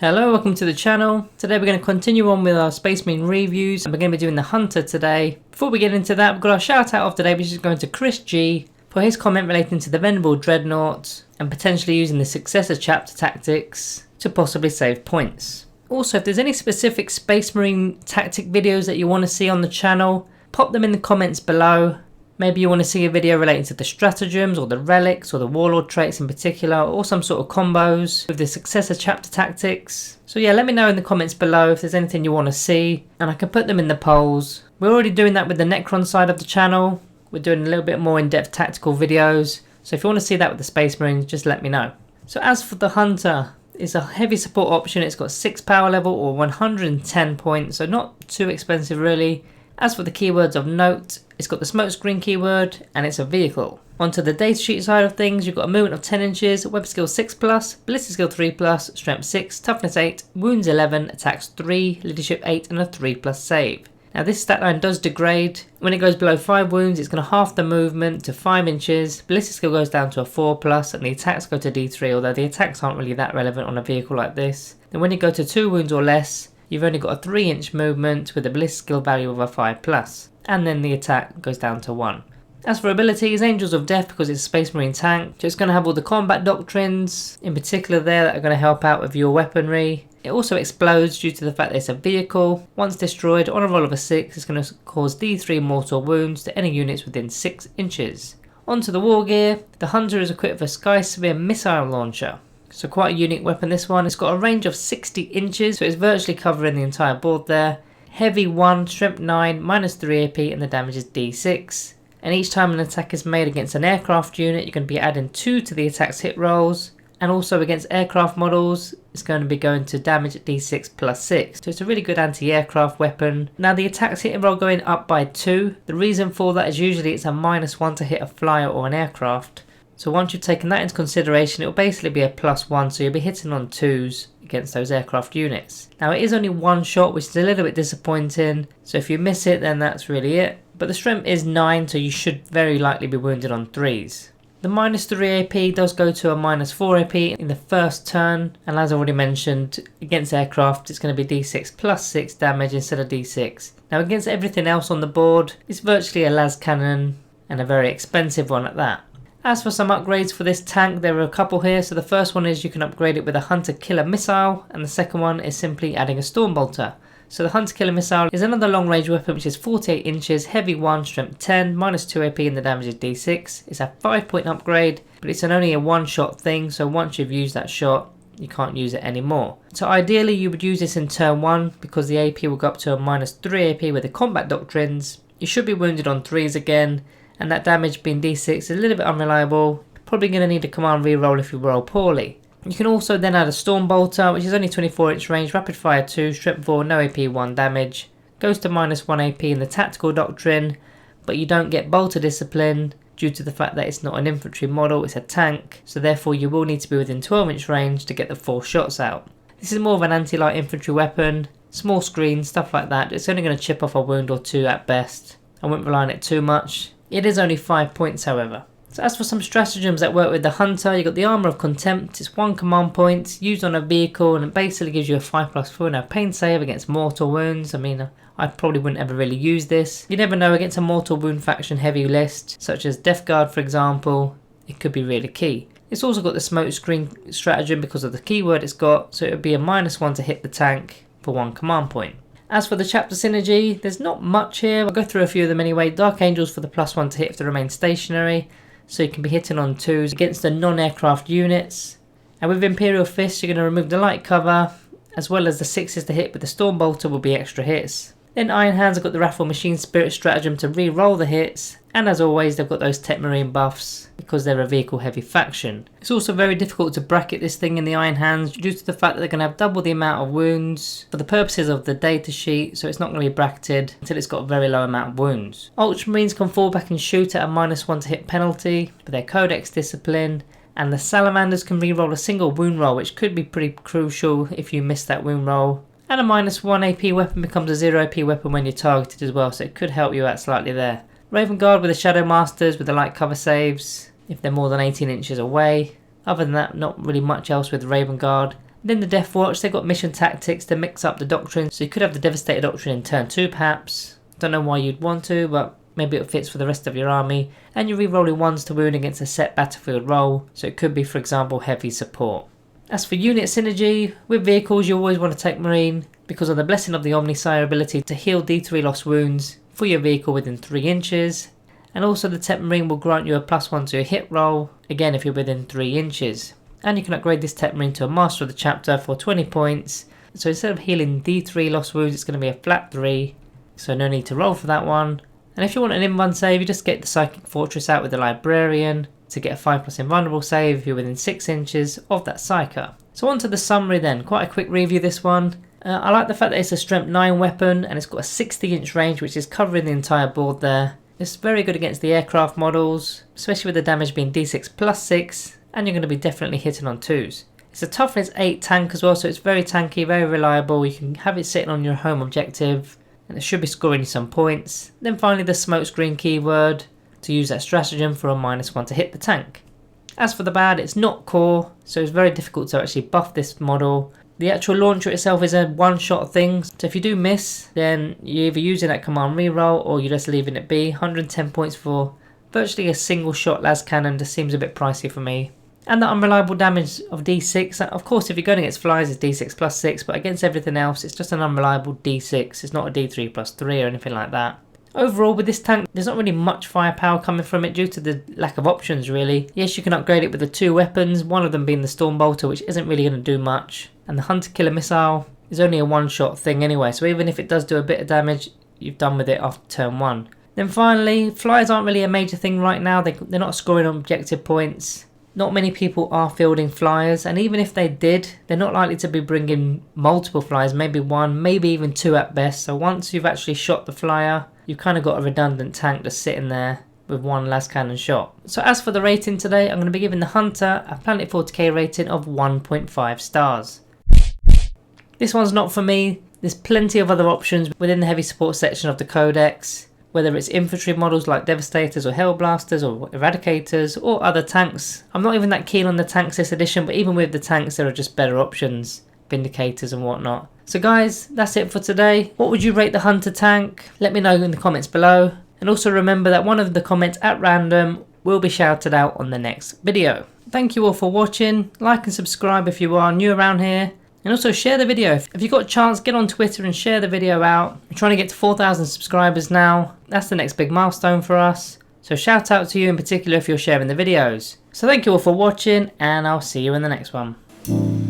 Hello, welcome to the channel. Today we're going to continue on with our Space Marine reviews and we're going to be doing the Hunter today. Before we get into that, we've got our shout out of today, which is going to Chris G for his comment relating to the Venerable Dreadnought and potentially using the successor chapter tactics to possibly save points. Also, if there's any specific Space Marine tactic videos that you want to see on the channel, pop them in the comments below. Maybe you want to see a video relating to the stratagems or the relics or the warlord traits in particular, or some sort of combos with the successor chapter tactics. So yeah, let me know in the comments below if there's anything you want to see and I can put them in the polls. We're already doing that with the Necron side of the channel. We're doing a little bit more in-depth tactical videos. So if you want to see that with the Space Marines, just let me know. So as for the Hunter, it's a heavy support option. It's got 6 power level or 110 points, so not too expensive really. As for the keywords of note, it's got the smokescreen keyword and it's a vehicle. Onto the datasheet side of things, you've got a movement of 10 inches, weapon skill 6+, ballistic skill 3+, strength 6, toughness 8, wounds 11, attacks 3, leadership 8 and a 3+ save. Now this stat line does degrade. When it goes below 5 wounds, it's going to half the movement to 5 inches, ballistic skill goes down to a 4+, and the attacks go to D3, although the attacks aren't really that relevant on a vehicle like this. Then when you go to 2 wounds or less, you've only got a 3-inch movement with a ballistic skill value of a 5+, and then the attack goes down to 1. As for abilities, Angels of Death, because it's a Space Marine tank, so it's going to have all the combat doctrines, in particular there, that are going to help out with your weaponry. It also explodes due to the fact that it's a vehicle. Once destroyed, on a roll of a 6, it's going to cause D3 mortal wounds to any units within 6 inches. Onto the Wargear, the Hunter is equipped with a Sky Sphere missile launcher. So quite a unique weapon this one. It's got a range of 60 inches, so it's virtually covering the entire board there. Heavy 1, strength 9, minus 3 AP and the damage is D6. And each time an attack is made against an aircraft unit, you're going to be adding 2 to the attack's hit rolls. And also against aircraft models, it's going to be going to damage at D6 plus 6. So it's a really good anti-aircraft weapon. Now the attack's hit roll going up by 2. The reason for that is usually it's a -1 to hit a flyer or an aircraft. So once you've taken that into consideration, it will basically be a +1, so you'll be hitting on 2s against those aircraft units. Now it is only one shot, which is a little bit disappointing, so if you miss it then that's really it. But the strength is 9, so you should very likely be wounded on 3s. The -3 AP does go to a -4 AP in the first turn, and as I already mentioned, against aircraft it's going to be D6 plus 6 damage instead of D6. Now against everything else on the board, it's virtually a las cannon, and a very expensive one at that. As for some upgrades for this tank, there are a couple here. So the first one is you can upgrade it with a Hunter Killer Missile, and the second one is simply adding a Storm Bolter. So the Hunter Killer Missile is another long range weapon which is 48 inches, heavy 1, strength 10, minus 2 AP and the damage is D6. It's a 5-point upgrade, but it's only a one-shot thing, so once you've used that shot, you can't use it anymore. So ideally you would use this in turn 1 because the AP will go up to a -3 AP with the combat doctrines. You should be wounded on 3s again, and that damage being D6 is a little bit unreliable. Probably going to need a command reroll if you roll poorly. You can also then add a Storm Bolter, which is only 24-inch range, rapid fire 2, strength 4, no AP 1 damage. Goes to -1 AP in the tactical doctrine, but you don't get bolter discipline due to the fact that it's not an infantry model, it's a tank. So therefore you will need to be within 12-inch range to get the 4 shots out. This is more of an anti-light infantry weapon, small screen, stuff like that. It's only going to chip off a wound or 2 at best. I wouldn't rely on it too much. It is only 5 points however. So as for some stratagems that work with the Hunter, you've got the Armour of Contempt. It's 1 command point used on a vehicle and it basically gives you a 5+4 now pain save against mortal wounds. I mean, I probably wouldn't ever really use this. You never know, against a mortal wound faction heavy list, such as Death Guard for example, it could be really key. It's also got the smokescreen stratagem because of the keyword it's got, so it would be a -1 to hit the tank for 1 command point. As for the chapter synergy, there's not much here. I'll go through a few of them anyway. Dark Angels for the +1 to hit if they remain stationary, so you can be hitting on 2s against the non-aircraft units. And with Imperial Fist, you're going to remove the light cover, as well as the 6s to hit with the Storm Bolter will be extra hits. Then Iron Hands have got the Wrathful Machine Spirit stratagem to re-roll the hits, and as always they've got those Tech Marine buffs because they're a vehicle heavy faction. It's also very difficult to bracket this thing in the Iron Hands due to the fact that they're going to have double the amount of wounds for the purposes of the data sheet, so it's not going to be bracketed until it's got a very low amount of wounds. Ultramarines can fall back and shoot at a -1 to hit penalty for their Codex discipline, and the Salamanders can re-roll a single wound roll, which could be pretty crucial if you miss that wound roll. And a -1 AP weapon becomes a 0 AP weapon when you're targeted as well, so it could help you out slightly there. Raven Guard with the Shadow Masters with the light cover saves if they're more than 18 inches away. Other than that, not really much else with Raven Guard. Then the Death Watch, they've got mission tactics to mix up the doctrine, so you could have the Devastator doctrine in turn 2 perhaps. Don't know why you'd want to, but maybe it fits for the rest of your army. And you're re-rolling 1s to wound against a set battlefield roll, so it could be, for example, heavy support. As for unit synergy, with vehicles you always want to take Marine because of the Blessing of the Omnisire ability to heal D3 lost wounds for your vehicle within 3 inches. And also the Tech Marine will grant you a +1 to your hit roll, again if you're within 3 inches. And you can upgrade this Tech Marine to a Master of the Chapter for 20 points. So instead of healing D3 lost wounds, it's going to be a flat 3. So no need to roll for that one. And if you want an in-1 save, you just get the Psychic Fortress out with the Librarian to get a 5+ invulnerable save if you're within 6 inches of that Psyker. So on to the summary then, quite a quick review this one. I like the fact that it's a strength 9 weapon and it's got a 60-inch range which is covering the entire board there. It's very good against the aircraft models, especially with the damage being D6 +6, and you're going to be definitely hitting on 2s. It's a toughness 8 tank as well, so it's very tanky, very reliable. You can have it sitting on your home objective and it should be scoring you some points. Then finally the smokescreen keyword to use that stratagem for a -1 to hit the tank. As for the bad, it's not core, so it's very difficult to actually buff this model. The actual launcher itself is a one-shot thing, so if you do miss, then you're either using that command reroll or you're just leaving it be. 110 points for virtually a single shot las cannon just seems a bit pricey for me. And the unreliable damage of D6, of course if you're going against flies it's D6 +6, but against everything else it's just an unreliable D6, it's not a D3 +3 or anything like that. Overall with this tank there's not really much firepower coming from it due to the lack of options really. Yes, you can upgrade it with the 2 weapons, one of them being the Storm Bolter which isn't really going to do much, and the Hunter Killer Missile is only a one-shot thing anyway, so even if it does do a bit of damage you've done with it after turn 1. Then finally, flyers aren't really a major thing right now, they're not scoring objective points. Not many people are fielding flyers, and even if they did, they're not likely to be bringing multiple flyers, maybe 1, maybe even 2 at best. So once you've actually shot the flyer, you've kind of got a redundant tank just sitting there with 1 las cannon shot. So as for the rating today, I'm going to be giving the Hunter a Planet 40k rating of 1.5 stars. This one's not for me. There's plenty of other options within the heavy support section of the Codex. Whether it's infantry models like Devastators or Hellblasters or Eradicators or other tanks. I'm not even that keen on the tanks this edition, but even with the tanks there are just better options. Vindicators and whatnot. So guys, that's it for today. What would you rate the Hunter tank? Let me know in the comments below. And also remember that one of the comments at random will be shouted out on the next video. Thank you all for watching. Like and subscribe if you are new around here. And also share the video. If you've got a chance, get on Twitter and share the video out. We're trying to get to 4,000 subscribers now. That's the next big milestone for us. So shout out to you in particular if you're sharing the videos. So thank you all for watching and I'll see you in the next one.